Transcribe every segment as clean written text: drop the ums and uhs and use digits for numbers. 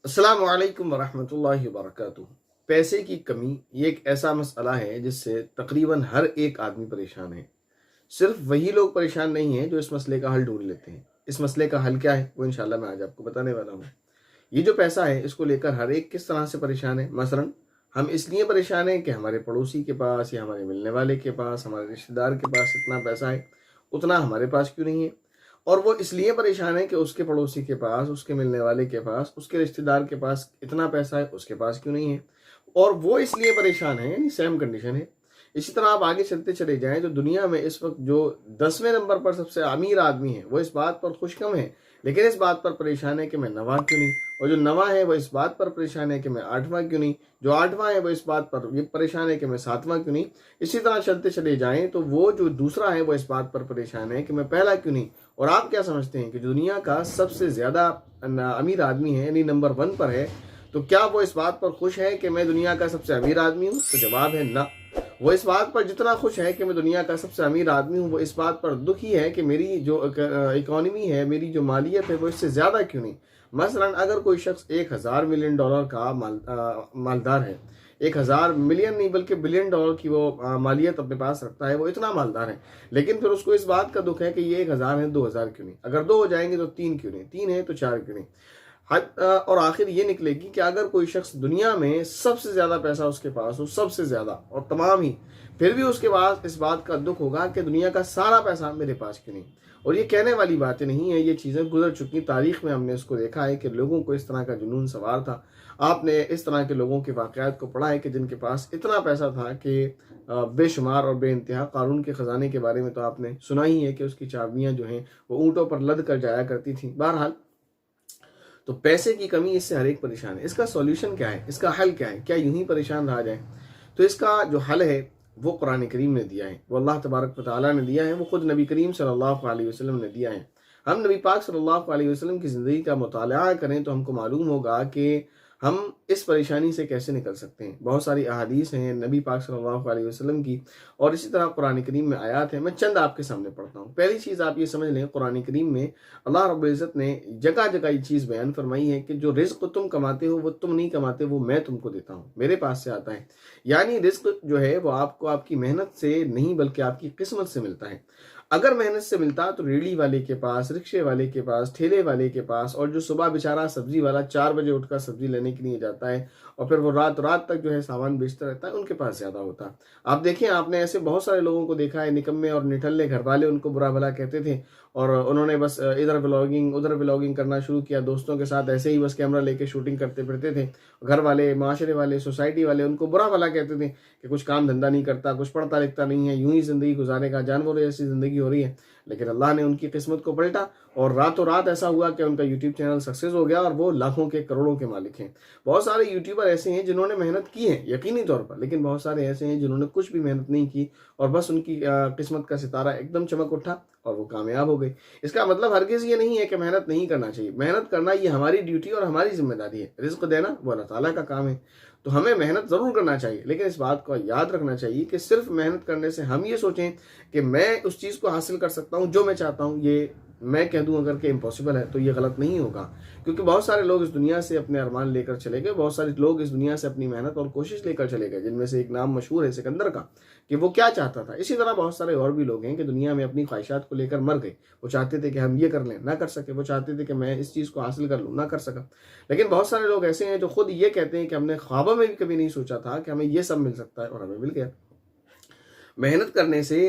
अस्सलामु अलैकुम वरहमतुल्लाहि वबरकातुहू। पैसे की कमी ये एक ऐसा मसला है जिससे तकरीबन हर एक आदमी परेशान है। सिर्फ वही लोग परेशान नहीं हैं जो इस मसले का हल ढूंढ लेते हैं। इस मसले का हल क्या है वो इंशाल्लाह मैं आज आपको बताने वाला हूँ। ये जो पैसा है इसको लेकर हर एक किस तरह से परेशान है। मसलन हम इसलिए परेशान हैं कि हमारे पड़ोसी के पास या हमारे मिलने वाले के पास, हमारे रिश्तेदार के पास इतना पैसा है, उतना हमारे पास क्यों नहीं है। और वो इसलिए परेशान है कि उसके पड़ोसी के पास, उसके मिलने वाले के पास, उसके रिश्तेदार के पास इतना पैसा है, उसके पास क्यों नहीं है। और वो इसलिए परेशान है, यानी सेम कंडीशन है। इसी तरह आप आगे चलते चले जाएं तो दुनिया में इस वक्त जो 10वें नंबर पर सबसे अमीर आदमी है वो इस बात पर खुशकम है, लेकिन इस बात पर परेशान है कि मैं नवा क्यों नहीं। और जो नवा है वो इस बात पर परेशान है कि मैं आठवां क्यों नहीं। जो आठवां है वो इस बात पर ये परेशान है कि मैं सातवां क्यों नहीं। इसी तरह चलते चले जाएं तो वो जो दूसरा है वो इस बात पर परेशान है कि मैं पहला क्यों नहीं। और आप क्या समझते हैं कि जो दुनिया का सबसे ज्यादा अमीर आदमी है, यानी नंबर 1 पर है, तो क्या वो इस बात पर खुश है कि मैं दुनिया का सबसे अमीर आदमी हूँ? तो जवाब है ना। वो इस बात पर जितना खुश है कि मैं दुनिया का सबसे अमीर आदमी हूँ, वो इस बात पर दुखी है कि मेरी जो इकोनॉमी है, मेरी जो मालियत है, वो इससे ज़्यादा क्यों नहीं। मसलन अगर कोई शख्स 1000 मिलियन डॉलर का मालदार है, 1000 मिलियन नहीं बल्कि बिलियन डॉलर की वो मालियत अपने पास रखता है, वो इतना मालदार है, लेकिन फिर उसको इस बात का दुख है कि ये 1000 है, 2000 क्यों नहीं। अगर 2 हो जाएंगे तो 3 क्यों नहीं, 3 है तो 4 क्यों नहीं। और आखिर ये निकलेगी कि अगर कोई शख्स दुनिया में सबसे ज्यादा पैसा उसके पास हो, सबसे ज्यादा और तमाम ही, फिर भी उसके पास इस बात का दुख होगा कि दुनिया का सारा पैसा मेरे पास क्यों नहीं। और ये कहने वाली बातें नहीं है, ये चीजें गुजर चुकी। तारीख में हमने इसको देखा है कि लोगों को इस तरह का जुनून सवार था। आपने इस तरह के लोगों के वाकयात को पढ़ा है कि जिनके पास इतना पैसा था कि बेशुमार और बेइंतहा। कारून के खजाने के बारे में तो आपने सुना ही है कि उसकी चाबियां जो हैं वो ऊंटों पर लद कर जाया करती थी। बहरहाल, तो पैसे की कमी इससे हर एक परेशान है। इसका सॉल्यूशन क्या है, इसका हल क्या है? क्या यूं ही परेशान रहा जाए? तो इसका जो हल है वो कुरान करीम ने दिया है, वो अल्लाह तबारक व तआला ने दिया है, वो खुद नबी करीम सल्लल्लाहु अलैहि वसल्लम ने दिया है। हम नबी पाक सल्लल्लाहु अलैहि वसल्लम की ज़िंदगी का मुताला करें तो हमको मालूम होगा कि हम इस परेशानी से कैसे निकल सकते हैं। बहुत सारी अहादीस हैं नबी पाक सल्लल्लाहु अलैहि वसल्लम की, और इसी तरह कुरान करीम में आयात है। मैं चंद आपके सामने पढ़ता हूँ। पहली चीज़ आप ये समझ लें, कुरान करीम में अल्लाह रब्बुल इज़्ज़त ने जगह जगह ये चीज़ बयान फरमाई है कि जो रिज्क तुम कमाते हो वो तुम नहीं कमाते, वो मैं तुमको देता हूँ, मेरे पास से आता है। यानी रिज्क जो है वो आपको आपकी मेहनत से नहीं बल्कि आपकी किस्मत से मिलता है। अगर मेहनत से मिलता तो रेडी वाले के पास, रिक्शे वाले के पास, ठेले वाले के पास, और जो सुबह बेचारा सब्जी वाला 4 बजे उठकर सब्जी लेने के लिए जाता है और फिर वो रात रात तक जो है सामान बेचता रहता है, उनके पास ज्यादा होता। आप देखें, आपने ऐसे बहुत सारे लोगों को देखा है, निकम्मे और निठल्ले घर वाले उनको बुरा भला कहते थे, और उन्होंने बस इधर ब्लॉगिंग उधर ब्लॉगिंग करना शुरू किया, दोस्तों के साथ ऐसे ही बस कैमरा लेके शूटिंग करते फिरते थे। घर वाले, माशरे वाले, सोसाइटी वाले उनको बुरा भला कहते थे कि कुछ काम धंधा नहीं करता, कुछ पढ़ता लिखता नहीं है, यूं ही जिंदगी गुजारेगा, जानवरों जैसी जिंदगी हो रही है। लेकिन अल्लाह ने उनकी किस्मत को पलटा और रातों रात ऐसा हुआ कि उनका यूट्यूब चैनल सक्सेस हो गया और वो लाखों के करोड़ों के मालिक हैं। बहुत सारे यूट्यूबर ऐसे हैं जिन्होंने मेहनत की है यकीनी तौर पर, लेकिन बहुत सारे ऐसे हैं जिन्होंने कुछ भी मेहनत नहीं की और बस उनकी किस्मत का सितारा एकदम चमक उठा और वो कामयाब हो गए। इसका मतलब हरगिज ये नहीं है कि मेहनत नहीं करना चाहिए। मेहनत करना ये हमारी ड्यूटी और हमारी जिम्मेदारी है। रिज्क देना वो अल्लाह ताला का काम है, तो हमें मेहनत ज़रूर करना चाहिए। लेकिन इस बात को याद रखना चाहिए कि सिर्फ मेहनत करने से हम ये सोचें कि मैं उस चीज़ को हासिल कर सकता हूँ जो मैं चाहता हूँ, ये मैं कह दूं अगर कि इम्पॉसिबल है, तो ये गलत नहीं होगा। क्योंकि बहुत सारे लोग इस दुनिया से अपने अरमान लेकर चले गए, बहुत सारे लोग इस दुनिया से अपनी मेहनत और कोशिश लेकर चले गए, जिनमें से एक नाम मशहूर है सिकंदर का, कि वो क्या चाहता था। इसी तरह बहुत सारे और भी लोग हैं कि दुनिया में अपनी ख्वाहिशात को लेकर मर गए। वो चाहते थे कि हम ये कर लें, ना कर सके। वो चाहते थे कि मैं इस चीज़ को हासिल कर लूँ, ना कर सका। लेकिन बहुत सारे लोग ऐसे हैं जो खुद ये कहते हैं कि हमने ख्वाबों में भी कभी नहीं सोचा था कि हमें ये सब मिल सकता है, और हमें मिल गया। मेहनत करने से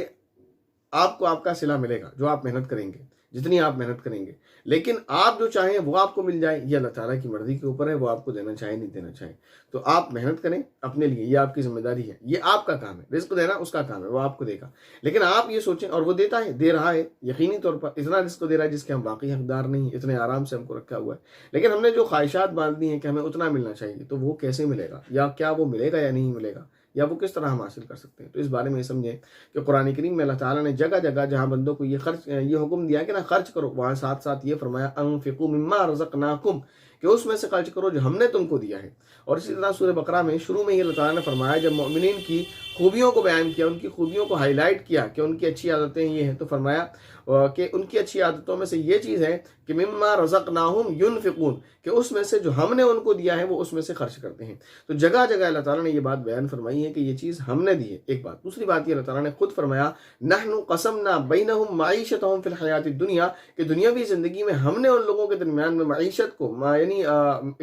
आपको आपका सिला मिलेगा, जो आप मेहनत करेंगे, जितनी आप मेहनत करेंगे। लेकिन आप जो चाहें वो आपको मिल जाए, ये अल्लाह ताला की मर्जी के ऊपर है, वो आपको देना चाहे नहीं देना चाहे। तो आप मेहनत करें अपने लिए, ये आपकी जिम्मेदारी है, ये आपका काम है। रिस्क देना उसका काम है, वो आपको देगा। लेकिन आप ये सोचें, और वो देता है, दे रहा है यकीनी तौर पर, इतना रिस्क दे रहा है जिसके हम वाकई हकदार नहीं, इतने आराम से हमको रखा हुआ है। लेकिन हमने जो ख्वाहिशात बांध दी हैं कि हमें उतना मिलना चाहिए, तो वो कैसे मिलेगा, या क्या वो मिलेगा या नहीं मिलेगा, या वो किस तरह हम हासिल कर सकते हैं। तो इस बारे में समझें कि कुरान करीम में अल्लाह ताला ने जगह जगह जहाँ बंदों को ये हुक्म दिया कि ना खर्च करो, वहाँ साथ साथ ये फरमाया अनफिकू मिम्मा रज़क़नाकुम, कि उसमें से खर्च करो जो हमने तुमको दिया है। और इसी तरह सूरह बकरा में शुरू में ही अल्लाह ताला ने फरमाया, जब मोमिनीन की खूबियों को बयान किया, उनकी खूबियों को हाईलाइट किया कि उनकी अच्छी आदतें ये हैं, तो फरमाया कि उनकी अच्छी आदतों में से ये चीज़ है कि मिम्मा रज़क़नाहुम युनफ़िक़ून, कि उसमें से जो हमने उनको दिया है वो उसमें से खर्च करते हैं। तो जगह जगह अल्लाह ताला ने ये बात बयान फरमाई है कि ये चीज़ हमने दी है, एक बात। दूसरी बात ये अल्लाह ताला ने खुद फरमाया, नहनु क़समना बैनहुम मईशतहुम फ़िल हयातिद दुनिया, कि दुनियावी ज़िंदगी में हमने उन लोगों के दरमियान में मईशत को यानी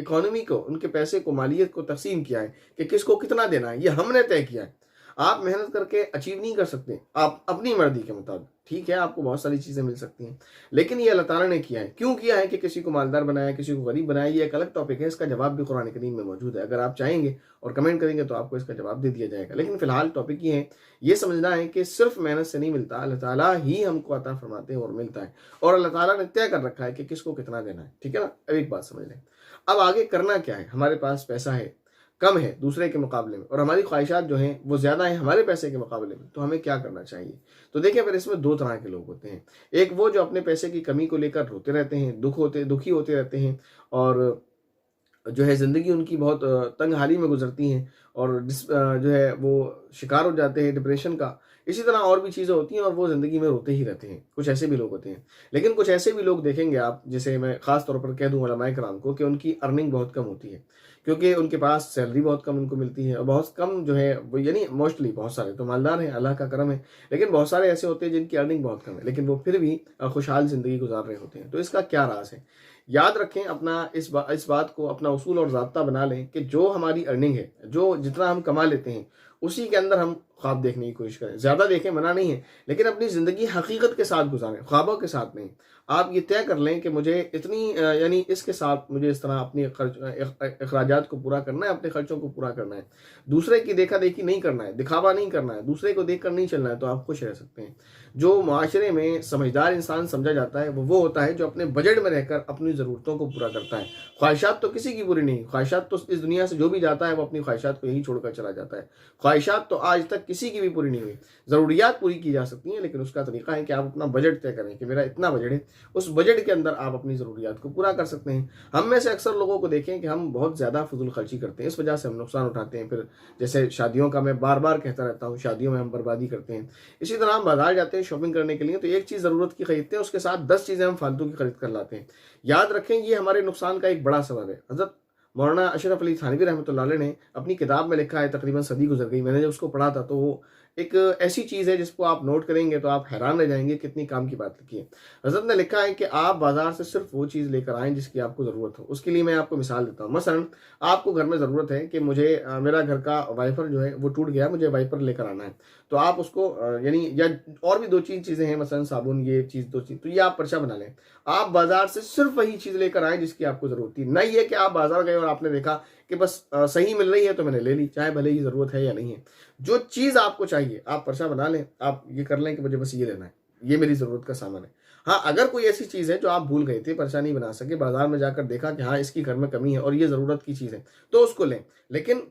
इकोनॉमी को, उनके पैसे को, मालियत को तकसीम किया है कि किसको कितना देना है, ये हमने तय किया है। आप मेहनत करके अचीव नहीं कर सकते आप अपनी मर्जी के मुताबिक, ठीक है, आपको बहुत सारी चीज़ें मिल सकती हैं, लेकिन ये अल्लाह ताला ने किया है। क्यों किया है कि किसी को मालदार बनाया, किसी को गरीब बनाया, ये एक अलग टॉपिक है, इसका जवाब भी कुरान करीम में मौजूद है। अगर आप चाहेंगे और कमेंट करेंगे तो आपको इसका जवाब दे दिया जाएगा। लेकिन फिलहाल टॉपिक ये है, ये समझना है कि सिर्फ मेहनत से नहीं मिलता, अल्लाह ताला ही हमको अता फरमाते हैं और मिलता है, और अल्लाह ताला ने तय कर रखा है कि किसको कितना देना है, ठीक है ना। अब एक बात समझ लें, अब आगे करना क्या है। हमारे पास पैसा है, कम है दूसरे के मुकाबले में, और हमारी ख्वाहिशात जो हैं वो ज़्यादा हैं हमारे पैसे के मुकाबले में, तो हमें क्या करना चाहिए। तो देखिए, फिर इसमें दो तरह के लोग होते हैं। एक वो जो अपने पैसे की कमी को लेकर रोते रहते हैं, दुखी होते रहते हैं, और जो है ज़िंदगी उनकी बहुत तंग हाली में गुजरती हैं, और जो है वो शिकार हो जाते हैं डिप्रेशन का। इसी तरह और भी चीज़ें होती हैं और वो ज़िंदगी में रोते ही रहते हैं। कुछ ऐसे भी लोग होते हैं। लेकिन कुछ ऐसे भी लोग देखेंगे आप, जिसे मैं ख़ास तौर पर कह दूँ उलमाए कराम को, कि उनकी अर्निंग बहुत कम होती है, क्योंकि उनके पास सैलरी बहुत कम उनको मिलती है, और बहुत कम जो है वो, यानी मोस्टली, बहुत सारे तो मालदार हैं, अल्लाह का करम है, लेकिन बहुत सारे ऐसे होते हैं जिनकी अर्निंग बहुत कम है, लेकिन वो फिर भी खुशहाल ज़िंदगी गुजार रहे होते हैं। तो इसका क्या राज है। याद रखें, अपना इस बात को अपना उसूल और ज़ाब्ता बना लें कि जो हमारी अर्निंग है, जो जितना हम कमा लेते हैं, उसी के अंदर हम ख्वाब देखने की कोशिश करें। ज़्यादा देखें, मना नहीं है, लेकिन अपनी ज़िंदगी हकीकत के साथ गुजारें, ख्वाबों के साथ नहीं। आप ये तय कर लें कि मुझे इतनी यानी इसके साथ मुझे इस तरह अपनी अखराजात को पूरा करना है, अपने खर्चों को पूरा करना है। दूसरे की देखा देखी नहीं करना है, दिखावा नहीं करना है, दूसरे को देख कर नहीं चलना है, तो आप खुश रह सकते हैं। जो माशरे में समझदार इंसान समझा जाता है वो होता है जो अपने बजट में रहकर अपनी ज़रूरतों को पूरा करता है। ख्वाहिशात तो किसी की बुरी नहीं, ख्वाहिशात तो इस दुनिया से जो भी जाता है वो अपनी ख्वाहिशात को यहीं छोड़कर चला जाता है। ख्वाहिशात तो आज तक किसी की भी पूरी नहीं हुई। ज़रूरियात पूरी की जा सकती हैं, लेकिन उसका तरीका है कि आप अपना बजट तय करें कि मेरा इतना बजट है, उस बजट के अंदर आप अपनी ज़रूरियात को पूरा कर सकते हैं। हम में से अक्सर लोगों को देखें कि हम बहुत ज़्यादा फजूल खर्ची करते हैं, इस वजह से हम नुकसान उठाते हैं। फिर जैसे शादियों का मैं बार बार कहता रहता हूँ, शादियों में हम बर्बादी करते हैं। इसी तरह हम बाजार जाते हैं शॉपिंग करने के लिए, तो एक चीज़ ज़रूरत की खरीदते हैं, उसके साथ 10 चीज़ें हम फालतू की खरीद कर लाते हैं। याद रखें, ये हमारे नुकसान का एक बड़ा सबब है। हज़रत मौलाना अशरफ अली थानवी रहमतुल्लाह अलैह ने अपनी किताब में लिखा है, तकरीबन सदी गुजर गई, मैंने जब उसको पढ़ा था, तो वो एक ऐसी चीज़ है जिसको आप नोट करेंगे तो आप हैरान रह जाएंगे कितनी काम की बात लिखी है। हज़रत ने लिखा है कि आप बाज़ार से सिर्फ वो चीज़ लेकर आएँ जिसकी आपको ज़रूरत हो। उसके लिए मैं आपको मिसाल देता हूँ। मसलन आपको घर में ज़रूरत है कि मुझे मेरा घर का वाइपर जो है वो टूट गया, मुझे वाइपर लेकर आना है, तो आप उसको यानी या और भी 2-3 चीज़ें हैं, मसलन साबुन, ये चीज़ 2 चीज़, तो ये आप पर्चा बना लें। आप बाज़ार से सिर्फ वही चीज़ लेकर आएँ जिसकी आपको ज़रूरत थी। नहीं है कि आप बाज़ार गए और आपने देखा कि बस सही मिल रही है तो मैंने ले ली, चाहे भले ही ज़रूरत है या नहीं है। जो चीज़ आपको चाहिए आप पर्चा बना लें, आप ये कर लें कि मुझे बस ये लेना है, ये मेरी ज़रूरत का सामान है। हाँ, अगर कोई ऐसी चीज़ है जो आप भूल गए थे, पर्चा नहीं बना सके, बाज़ार में जाकर देखा कि हाँ इसकी घर में कमी है और ये ज़रूरत की चीज़ है, तो उसको लें। लेकिन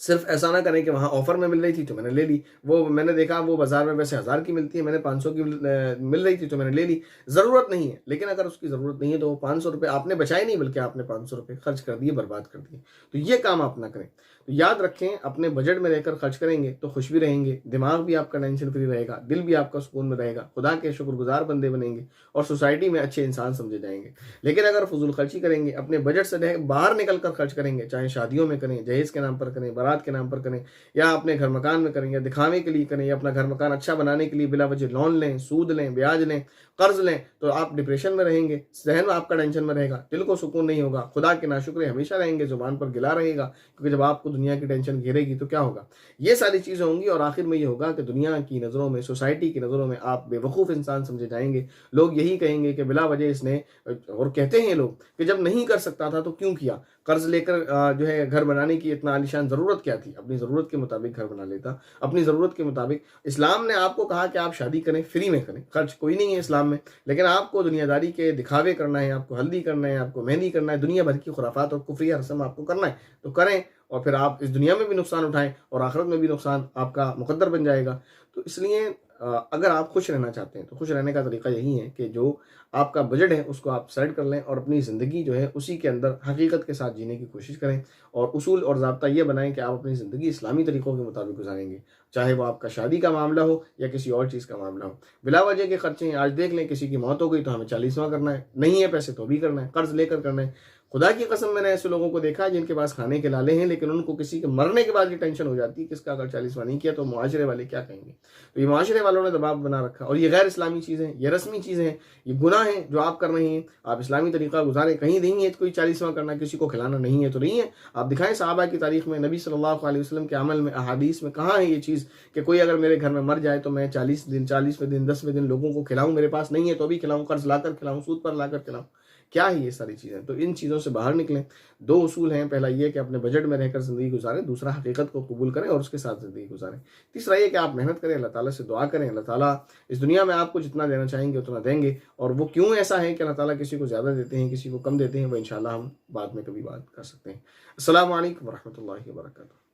सिर्फ ऐसा ना करें कि वहाँ ऑफर में मिल रही थी तो मैंने ले ली, वो मैंने देखा वो बाजार में वैसे 1000 की मिलती है, मैंने 500 की मिल रही थी तो मैंने ले ली। ज़रूरत नहीं है, लेकिन अगर उसकी ज़रूरत नहीं है तो वो 500 रुपये आपने बचाए नहीं, बल्कि आपने 500 रुपये खर्च कर दिए, बर्बाद कर दिए। तो ये काम आप ना करें। तो याद रखें, अपने बजट में रहकर खर्च करेंगे तो खुश भी रहेंगे, दिमाग भी आपका टेंशन फ्री रहेगा, दिल भी आपका सुकून में रहेगा, खुदा के शुक्रगुजार बंदे बनेंगे और सोसाइटी में अच्छे इंसान समझे जाएंगे। लेकिन अगर फजूल खर्ची करेंगे, अपने बजट से बाहर निकल कर खर्च करेंगे, चाहे शादियों में करें, जहेज़ के नाम पर करें, बारात के नाम पर करें, या अपने घर मकान में करें, या दिखावे के लिए करें, या अपना घर मकान अच्छा बनाने के लिए बिला वजह लोन लें, सूद लें, ब्याज लें, कर्ज लें, तो आप डिप्रेशन में रहेंगे, जहन में आपका टेंशन में रहेगा, दिल को सुकून नहीं होगा, खुदा के नाशुक्रे हमेशा रहेंगे, जुबान पर गिला रहेगा, क्योंकि जब आपको दुनिया की टेंशन घेरेगी तो क्या होगा। ये सारी चीज़ें होंगी और आखिर में ये होगा कि दुनिया की नज़रों में, सोसाइटी की नज़रों में आप बेवकूफ़ इंसान समझे जाएंगे। लोग यही कहेंगे कि बिला वजह इसने, और कहते हैं लोग कि जब नहीं कर सकता था तो क्यों किया, कर्ज लेकर जो है घर बनाने की इतना आलीशान ज़रूरत क्या थी, अपनी ज़रूरत के मुताबिक घर बना लेता, अपनी ज़रूरत के मुताबिक। इस्लाम ने आपको कहा कि आप शादी करें, फ्री में करें, खर्च कोई नहीं है इस्लाम में, लेकिन आपको दुनियादारी के दिखावे करना है, आपको हल्दी करना है, आपको मेहंदी करना है, दुनिया भर की खुराफात और कुफरिया रस्म आपको करना है, तो करें, और फिर आप इस दुनिया में भी नुकसान उठाएं और आखिरत में भी नुकसान आपका मुकद्दर बन जाएगा। तो इसलिए अगर आप खुश रहना चाहते हैं तो खुश रहने का तरीका यही है कि जो आपका बजट है उसको आप सेट कर लें और अपनी ज़िंदगी जो है उसी के अंदर हकीकत के साथ जीने की कोशिश करें और उसूल और ज़ाब्ता ये बनाएं कि आप अपनी ज़िंदगी इस्लामी तरीक़ों के मुताबिक गुजारेंगे, चाहे वो आपका शादी का मामला हो या किसी और चीज़ का मामला हो। बिला वजह के खर्चे हैं, आज देख लें किसी की मौत हो गई तो हमें 40वां करना है, नहीं है पैसे तो भी करना है, कर्ज़ लेकर करना है। खुदा की कसम मैंने ऐसे लोगों को देखा है जिनके पास खाने के लाले हैं, लेकिन उनको किसी के मरने के बाद ये टेंशन हो जाती है किसका अगर 40वां नहीं किया तो मुआशरे वाले क्या कहेंगे। तो ये मुआशरे वालों ने दबाव बना रखा और ये गैर इस्लामी चीज़ें, ये रस्मी चीज़ें हैं, ये गुनाह हैं जो आप कर रहे हैं। आप इस्लामी तरीका गुजारें, कहीं नहीं है कोई 40वां करना, किसी को खिलाना नहीं है तो नहीं है। आप दिखाएं सहाबा की तारीख में, नबी सल्लल्लाहु अलैहि वसल्लम के अमल में, अहादीस में कहाँ है ये चीज़ कि कोई अगर मेरे घर में मर जाए तो मैं 40वें दिन 10वें दिन लोगों को खिलाऊं, मेरे पास नहीं है तो भी खिलाऊं, कर्ज लाकर खिलाऊं, सूद पर लाकर खिलाऊं। क्या है ये सारी चीज़ें? तो इन चीज़ों से बाहर निकलें। दो उसूल हैं, पहला ये कि अपने बजट में रहकर ज़िंदगी गुजारें, दूसरा हकीकत को कबूल करें और उसके साथ ज़िंदगी गुजारें। तीसरा ये कि आप मेहनत करें, अल्लाह ताला से दुआ करें, अल्लाह ताला इस दुनिया में आपको जितना देना चाहेंगे उतना देंगे। और वो क्यों ऐसा है कि अल्लाह ताला किसी को ज़्यादा देते हैं, किसी को कम देते हैं, वो इंशाअल्लाह हम बाद में कभी बात कर सकते हैं। अस्सलामु अलैकुम व रहमतुल्लाहि व बरकातुहू।